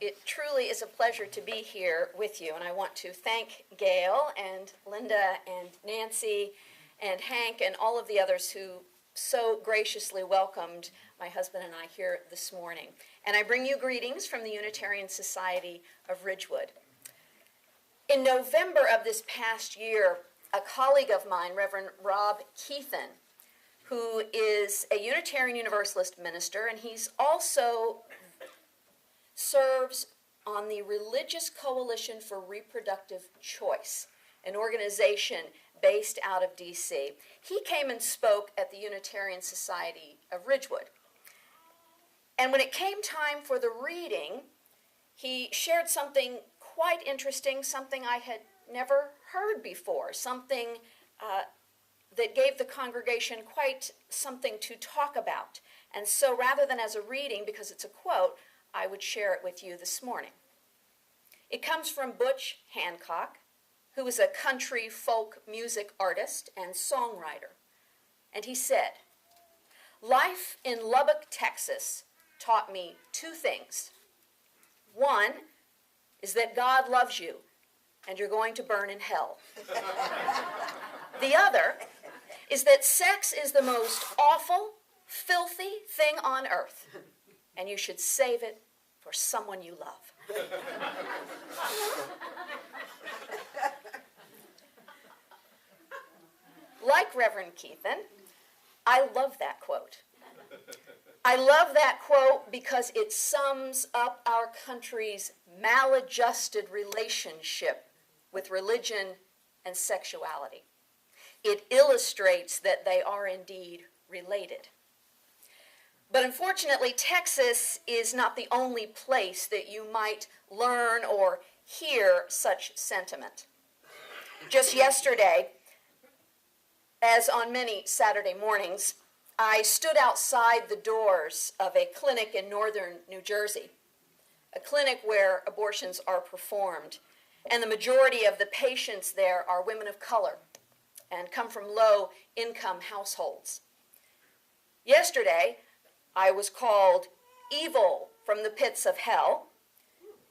It truly is a pleasure to be here with you, and I want to thank Gail and Linda and Nancy and Hank and all of the others who so graciously welcomed my husband and I here this morning. And I bring you greetings from the Unitarian Society of Ridgewood. In November of this past year, a colleague of mine, Reverend Rob Keithan, who is a Unitarian Universalist minister, and he's also serves on the Religious Coalition for Reproductive Choice, an organization based out of D.C. He came and spoke at the Unitarian Society of Ridgewood. And when it came time for the reading, he shared something quite interesting, something I had never heard before, something that gave the congregation quite something to talk about. And so rather than as a reading, because it's a quote, I would share it with you this morning. It comes from Butch Hancock, who is a country folk music artist and songwriter. And he said, "Life in Lubbock, Texas taught me two things. One is that God loves you and you're going to burn in hell. The other is that sex is the most awful, filthy thing on earth, and you should save it for someone you love." Like Reverend Keithan, I love that quote. I love that quote because it sums up our country's maladjusted relationship with religion and sexuality. It illustrates that they are indeed related. But unfortunately, Texas is not the only place that you might learn or hear such sentiment. Just yesterday, as on many Saturday mornings, I stood outside the doors of a clinic in northern New Jersey, a clinic where abortions are performed, and the majority of the patients there are women of color and come from low-income households. Yesterday, I was called evil from the pits of hell,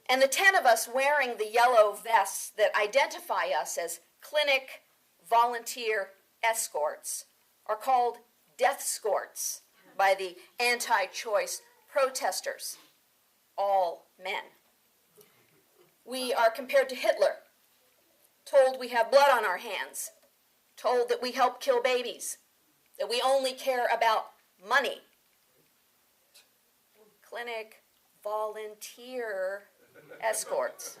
and the 10 of us wearing the yellow vests that identify us as clinic volunteer escorts are called death scorts by the anti-choice protesters, all men. We are compared to Hitler, told we have blood on our hands, told that we help kill babies, that we only care about money. Clinic volunteer escorts.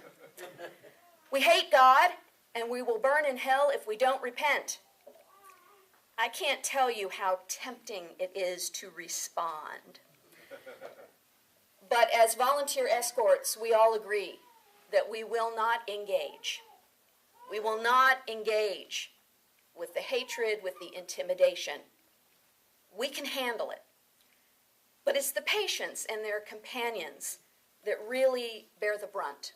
We hate God, and we will burn in hell if we don't repent. I can't tell you how tempting it is to respond. But as volunteer escorts, we all agree that we will not engage. We will not engage with the hatred, with the intimidation. We can handle it. But it's the patients and their companions that really bear the brunt.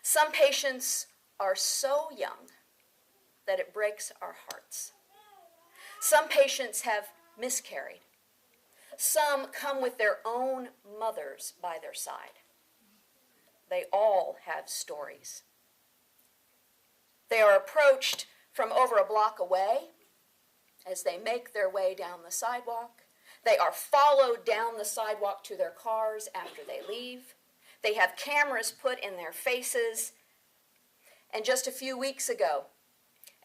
Some patients are so young that it breaks our hearts. Some patients have miscarried. Some come with their own mothers by their side. They all have stories. They are approached from over a block away as they make their way down the sidewalk. They are followed down the sidewalk to their cars after they leave. They have cameras put in their faces. And just a few weeks ago,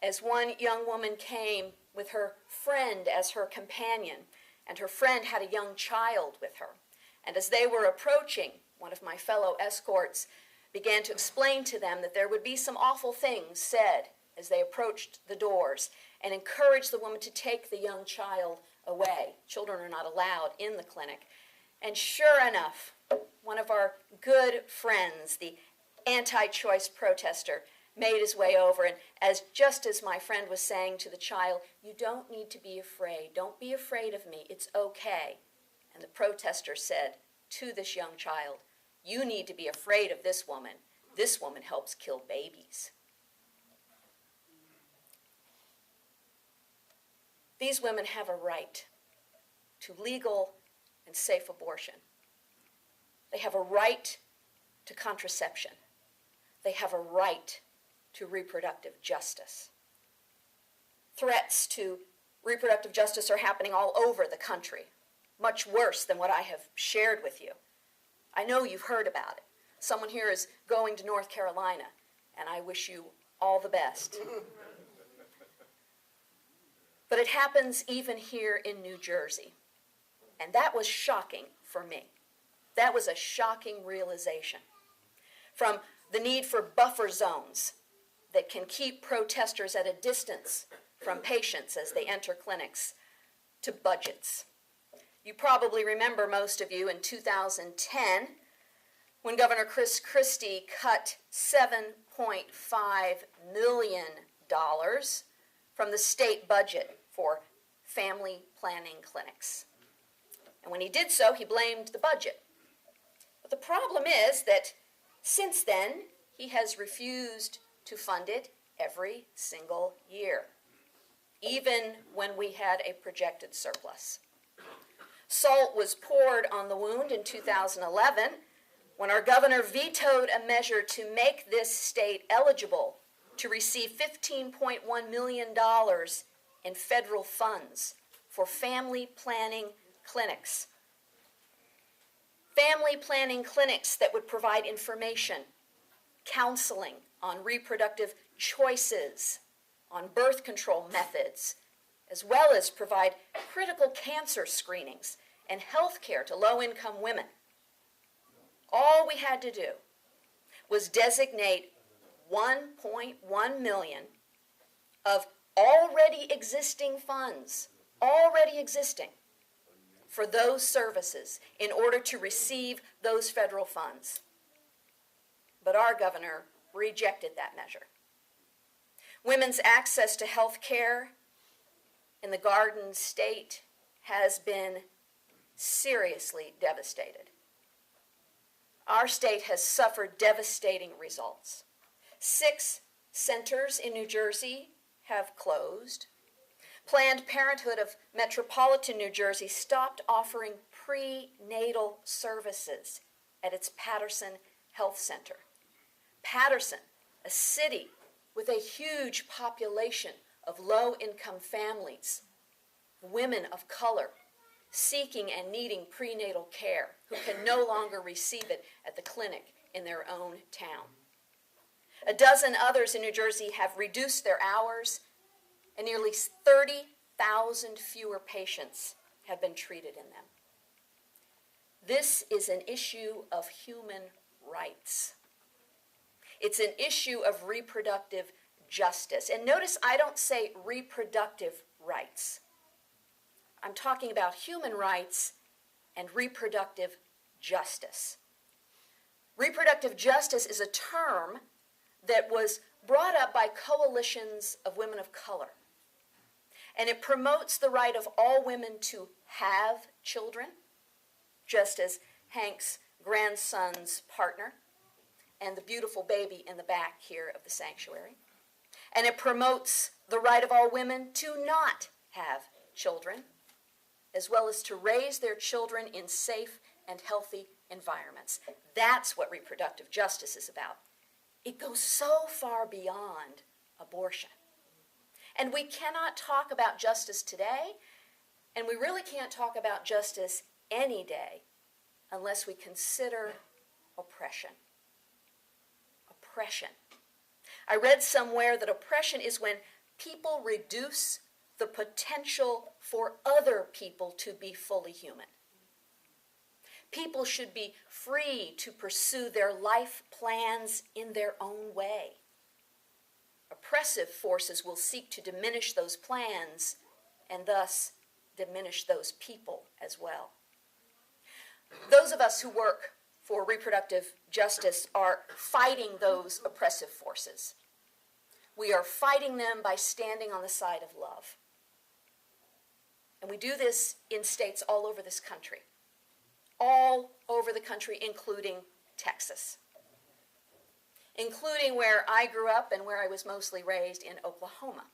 as one young woman came with her friend as her companion, and her friend had a young child with her, and as they were approaching, one of my fellow escorts began to explain to them that there would be some awful things said as they approached the doors, and encouraged the woman to take the young child away. Children are not allowed in the clinic. And sure enough, one of our good friends, the anti-choice protester, made his way over, and just as my friend was saying to the child, "You don't need to be afraid. Don't be afraid of me. It's okay." And the protester said to this young child, "You need to be afraid of this woman. This woman helps kill babies." These women have a right to legal and safe abortion. They have a right to contraception. They have a right to reproductive justice. Threats to reproductive justice are happening all over the country, much worse than what I have shared with you. I know you've heard about it. Someone here is going to North Carolina, and I wish you all the best. But it happens even here in New Jersey, and that was shocking for me. That was a shocking realization. From the need for buffer zones that can keep protesters at a distance from patients as they enter clinics, to budgets. You probably remember, most of you, in 2010, when Governor Chris Christie cut $7.5 million from the state budget for family planning clinics. And when he did so, he blamed the budget. But the problem is that since then, he has refused to fund it every single year, even when we had a projected surplus. Salt was poured on the wound in 2011 when our governor vetoed a measure to make this state eligible to receive $15.1 million in federal funds for family planning clinics. Family planning clinics that would provide information, counseling on reproductive choices, on birth control methods, as well as provide critical cancer screenings and health care to low-income women. All we had to do was designate $1.1 million of already existing funds, for those services in order to receive those federal funds. But our governor rejected that measure. Women's access to health care in the Garden State has been seriously devastated. Our state has suffered devastating results. 6 centers in New Jersey have closed. Planned Parenthood of Metropolitan New Jersey stopped offering prenatal services at its Patterson Health Center. Patterson, a city with a huge population of low-income families, women of color seeking and needing prenatal care who can no longer receive it at the clinic in their own town. A dozen others in New Jersey have reduced their hours, and nearly 30,000 fewer patients have been treated in them. This is an issue of human rights. It's an issue of reproductive justice. And notice I don't say reproductive rights. I'm talking about human rights and reproductive justice. Reproductive justice is a term that was brought up by coalitions of women of color. And it promotes the right of all women to have children, just as Hank's grandson's partner and the beautiful baby in the back here of the sanctuary. And it promotes the right of all women to not have children, as well as to raise their children in safe and healthy environments. That's what reproductive justice is about. It goes so far beyond abortion. And we cannot talk about justice today, and we really can't talk about justice any day unless we consider oppression. Oppression. I read somewhere that oppression is when people reduce the potential for other people to be fully human. People should be free to pursue their life plans in their own way. Oppressive forces will seek to diminish those plans and thus diminish those people as well. Those of us who work for reproductive justice are fighting those oppressive forces. We are fighting them by standing on the side of love. And we do this in states all over this country. All over the country, including Texas. Including where I grew up and where I was mostly raised in Oklahoma.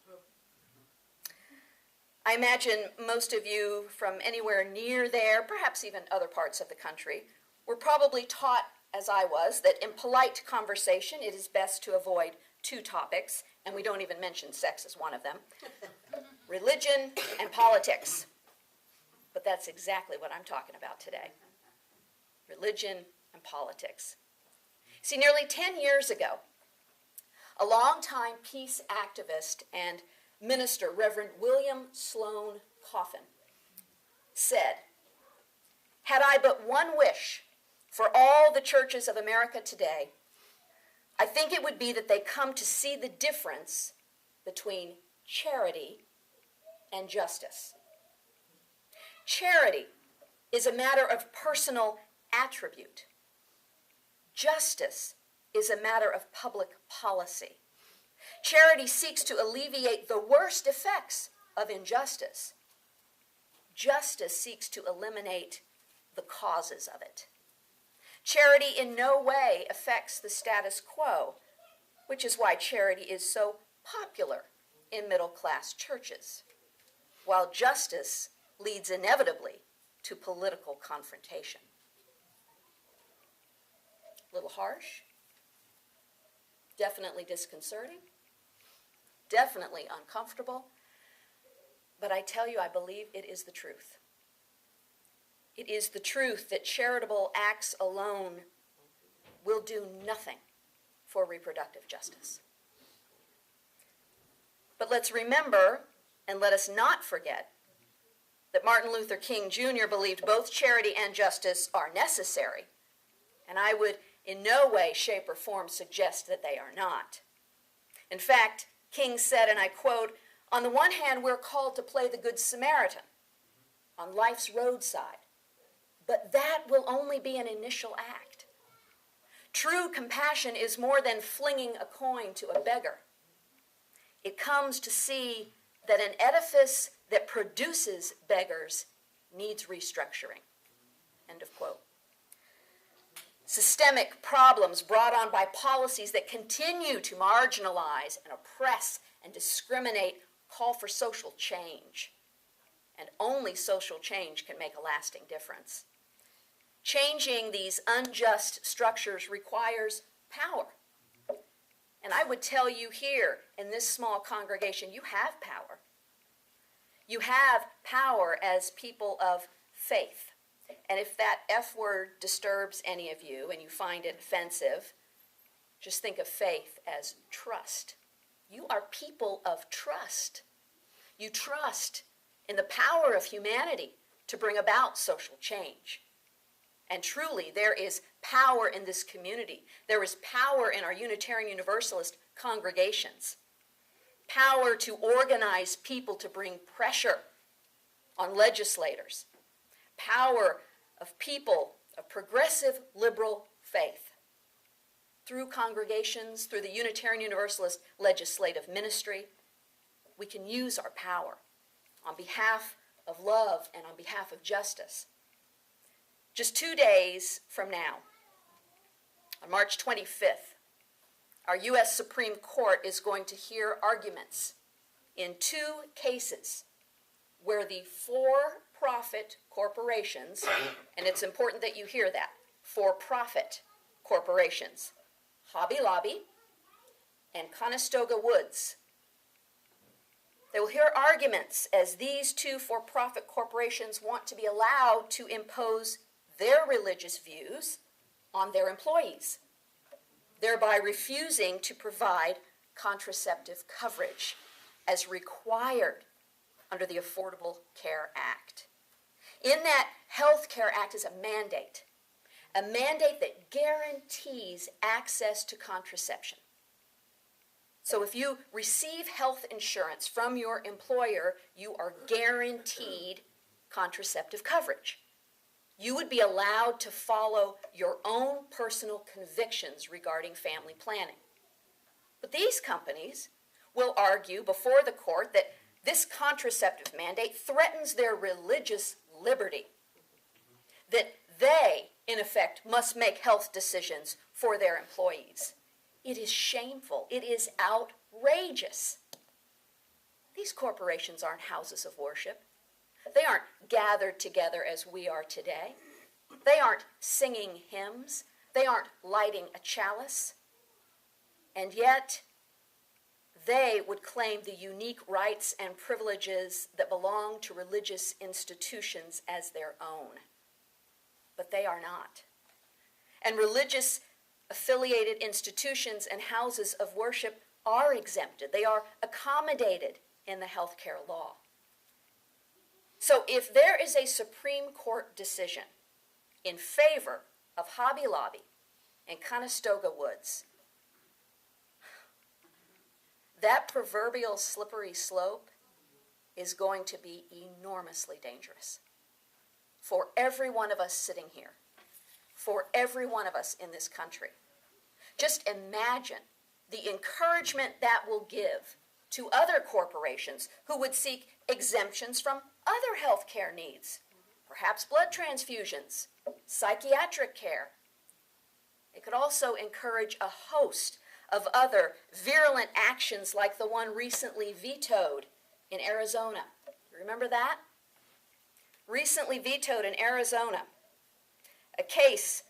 I imagine most of you from anywhere near there, perhaps even other parts of the country, were probably taught as I was, that in polite conversation it is best to avoid two topics, and we don't even mention sex as one of them: religion and politics. But that's exactly what I'm talking about today. Religion and politics. See, nearly 10 years ago, a longtime peace activist and minister, Reverend William Sloane Coffin, said, "Had I but one wish for all the churches of America today, I think it would be that they come to see the difference between charity and justice. Charity is a matter of personal attribute. Justice is a matter of public policy. Charity seeks to alleviate the worst effects of injustice. Justice seeks to eliminate the causes of it. Charity in no way affects the status quo, which is why charity is so popular in middle-class churches, while justice leads inevitably to political confrontation." A little harsh, definitely disconcerting, definitely uncomfortable, but I tell you, I believe it is the truth. It is the truth that charitable acts alone will do nothing for reproductive justice. But let's remember, and let us not forget, that Martin Luther King Jr. believed both charity and justice are necessary, and I would in no way, shape, or form suggest that they are not. In fact, King said, and I quote, "On the one hand, we're called to play the Good Samaritan on life's roadside, but that will only be an initial act. True compassion is more than flinging a coin to a beggar. It comes to see that an edifice that produces beggars needs restructuring." End of quote. Systemic problems brought on by policies that continue to marginalize and oppress and discriminate call for social change. And only social change can make a lasting difference. Changing these unjust structures requires power. And I would tell you here in this small congregation, you have power. You have power as people of faith. And if that F word disturbs any of you and you find it offensive, just think of faith as trust. You are people of trust. You trust in the power of humanity to bring about social change. And truly, there is power in this community. There is power in our Unitarian Universalist congregations. Power to organize people to bring pressure on legislators. Power of people of progressive liberal faith. Through congregations, through the Unitarian Universalist legislative ministry, we can use our power on behalf of love and on behalf of justice. Just 2 days from now, on March 25th, our U.S. Supreme Court is going to hear arguments in 2 cases where the for-profit corporations, and it's important that you hear that, for-profit corporations, Hobby Lobby and Conestoga Woods. They will hear arguments as these 2 for-profit corporations want to be allowed to impose their religious views on their employees, thereby refusing to provide contraceptive coverage as required under the Affordable Care Act. In that Health Care Act is a mandate that guarantees access to contraception. So if you receive health insurance from your employer, you are guaranteed contraceptive coverage. You would be allowed to follow your own personal convictions regarding family planning. But these companies will argue before the court that this contraceptive mandate threatens their religious liberty, that they, in effect, must make health decisions for their employees. It is shameful. It is outrageous. These corporations aren't houses of worship. They aren't gathered together as we are today. They aren't singing hymns. They aren't lighting a chalice. And yet, they would claim the unique rights and privileges that belong to religious institutions as their own. But they are not. And religious affiliated institutions and houses of worship are exempted. They are accommodated in the healthcare law. So if there is a Supreme Court decision in favor of Hobby Lobby and Conestoga Woods, that proverbial slippery slope is going to be enormously dangerous for every one of us sitting here, for every one of us in this country. Just imagine the encouragement that will give to other corporations who would seek exemptions from other health care needs, perhaps blood transfusions, psychiatric care. It could also encourage a host of other virulent actions like the one recently vetoed in Arizona. Remember that? Recently vetoed in Arizona, a case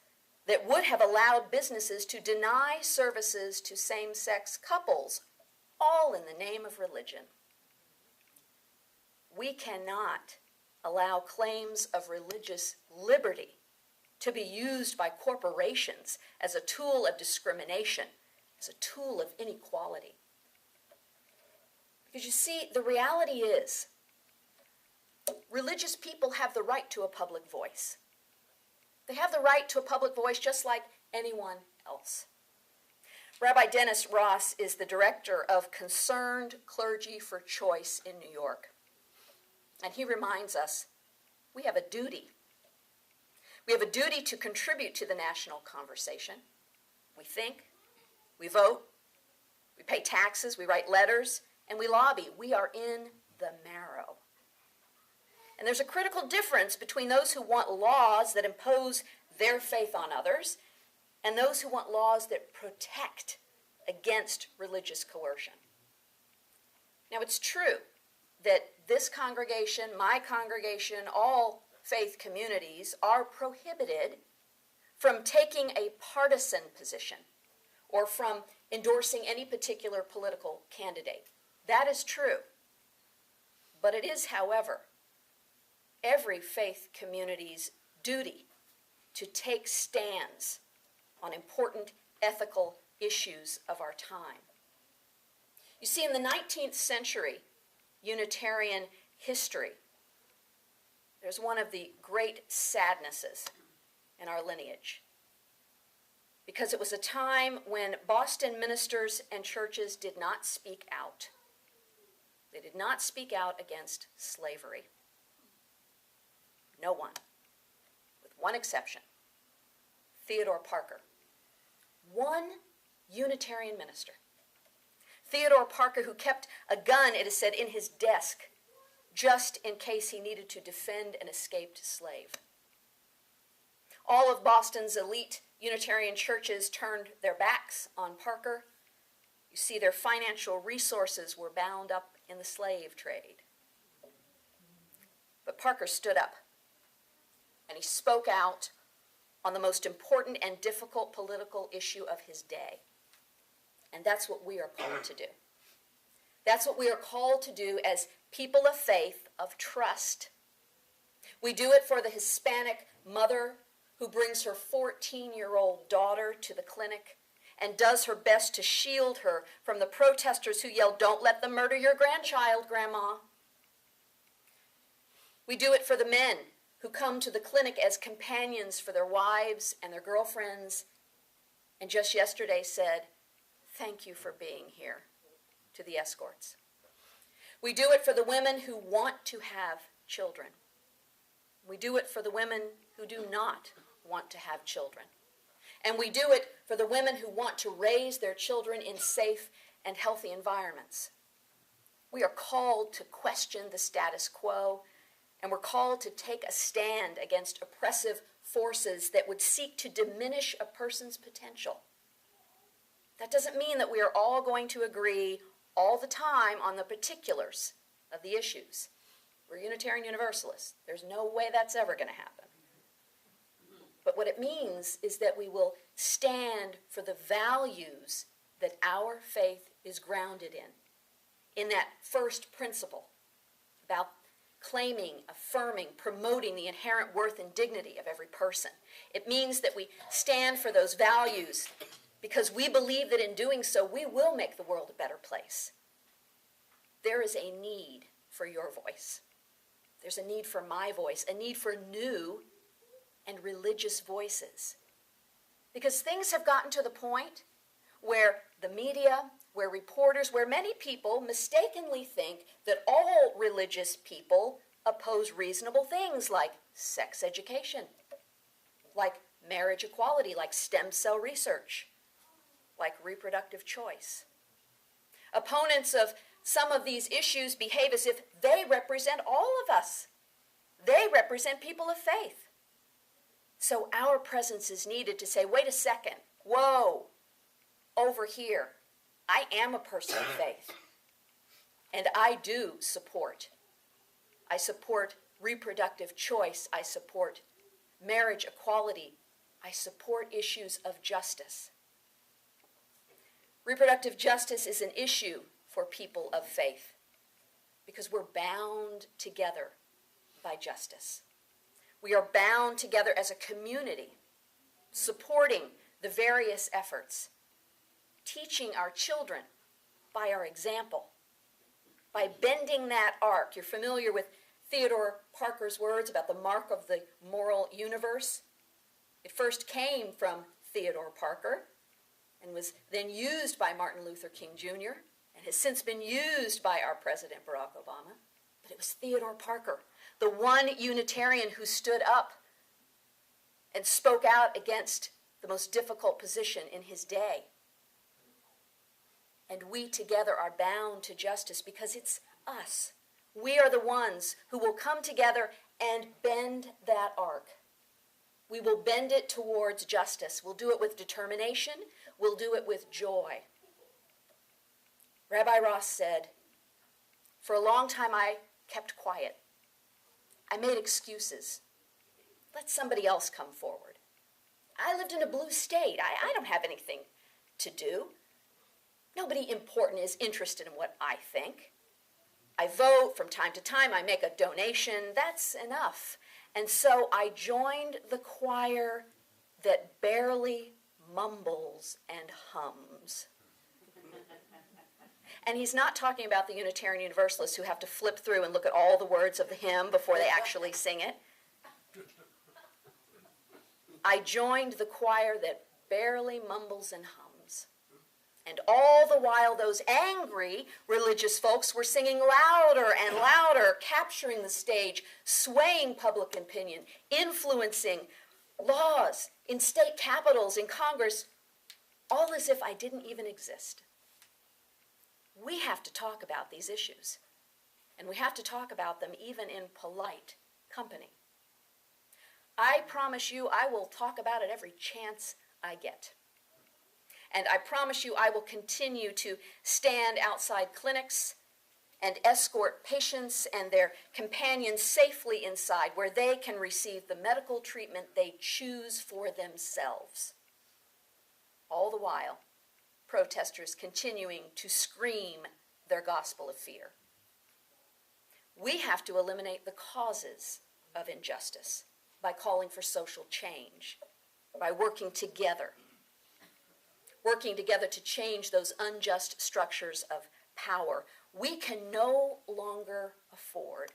that would have allowed businesses to deny services to same-sex couples, all in the name of religion. We cannot allow claims of religious liberty to be used by corporations as a tool of discrimination, as a tool of inequality. Because you see, the reality is, religious people have the right to a public voice. They have the right to a public voice just like anyone else. Rabbi Dennis Ross is the director of Concerned Clergy for Choice in New York. And he reminds us we have a duty. We have a duty to contribute to the national conversation. We think, we vote, we pay taxes, we write letters, and we lobby. We are in the marrow. And there's a critical difference between those who want laws that impose their faith on others and those who want laws that protect against religious coercion. Now, it's true that this congregation, my congregation, all faith communities are prohibited from taking a partisan position or from endorsing any particular political candidate. That is true. But it is, however, every faith community's duty to take stands on important ethical issues of our time. You see, in the 19th century Unitarian history, there's one of the great sadnesses in our lineage, because it was a time when Boston ministers and churches did not speak out. They did not speak out against slavery. No one, with one exception, Theodore Parker. One Unitarian minister. Theodore Parker, who kept a gun, it is said, in his desk, just in case he needed to defend an escaped slave. All of Boston's elite Unitarian churches turned their backs on Parker. You see, their financial resources were bound up in the slave trade. But Parker stood up, and he spoke out on the most important and difficult political issue of his day. And that's what we are called to do. That's what we are called to do as people of faith, of trust. We do it for the Hispanic mother who brings her 14-year-old daughter to the clinic and does her best to shield her from the protesters who yell, "Don't let them murder your grandchild, Grandma." We do it for the men who come to the clinic as companions for their wives and their girlfriends, and just yesterday said, "Thank you for being here," to the escorts. We do it for the women who want to have children. We do it for the women who do not want to have children. And we do it for the women who want to raise their children in safe and healthy environments. We are called to question the status quo, and we're called to take a stand against oppressive forces that would seek to diminish a person's potential. That doesn't mean that we are all going to agree all the time on the particulars of the issues. We're Unitarian Universalists. There's no way that's ever going to happen. But But what it means is that we will stand for the values that our faith is grounded in that first principle about claiming, affirming, promoting the inherent worth and dignity of every person. It means that we stand for those values because we believe that in doing so, we will make the world a better place. There is a need for your voice. There's a need for my voice, a need for new and religious voices. Because things have gotten to the point where the media, where reporters, where many people mistakenly think that all religious people oppose reasonable things like sex education, like marriage equality, like stem cell research, like reproductive choice. Opponents of some of these issues behave as if they represent all of us. They represent people of faith. So our presence is needed to say, wait a second, whoa, over here, I am a person of faith. And I do support. I support reproductive choice. I support marriage equality. I support issues of justice. Reproductive justice is an issue for people of faith because we're bound together by justice. We are bound together as a community, supporting the various efforts, teaching our children by our example, by bending that arc. You're familiar with Theodore Parker's words about the mark of the moral universe. It first came from Theodore Parker and was then used by Martin Luther King Jr. and has since been used by our President Barack Obama. But it was Theodore Parker, the one Unitarian who stood up and spoke out against the most difficult position in his day. And we together are bound to justice because it's us. We are the ones who will come together and bend that arc. We will bend it towards justice. We'll do it with determination. We'll do it with joy. Rabbi Ross said, for a long time I kept quiet. I made excuses. Let somebody else come forward. I lived in a blue state. I don't have anything to do. Nobody important is interested in what I think. I vote from time to time. I make a donation. That's enough. And so I joined the choir that barely mumbles and hums. And he's not talking about the Unitarian Universalists who have to flip through and look at all the words of the hymn before they actually sing it. I joined the choir that barely mumbles and hums. And all the while, those angry religious folks were singing louder and louder, capturing the stage, swaying public opinion, influencing laws in state capitals, in Congress, all as if I didn't even exist. We have to talk about these issues, and we have to talk about them even in polite company. I promise you I will talk about it every chance I get. And I promise you I will continue to stand outside clinics and escort patients and their companions safely inside where they can receive the medical treatment they choose for themselves. All the while, protesters continuing to scream their gospel of fear. We have to eliminate the causes of injustice by calling for social change, by working together to change those unjust structures of power. We can no longer afford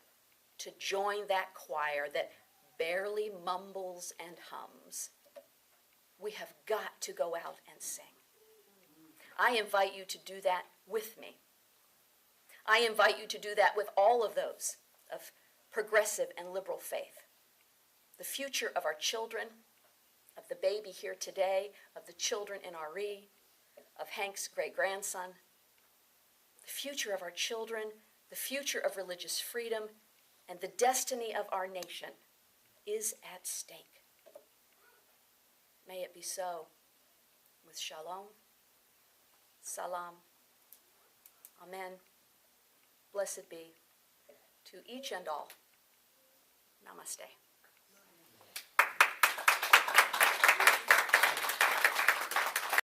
to join that choir that barely mumbles and hums. We have got to go out and sing. I invite you to do that with me. I invite you to do that with all of those of progressive and liberal faith. The future of our children, of the baby here today, of the children in RE, of Hank's great-grandson, the future of our children, the future of religious freedom, and the destiny of our nation is at stake. May it be so with shalom, salam, amen, blessed be to each and all. Namaste.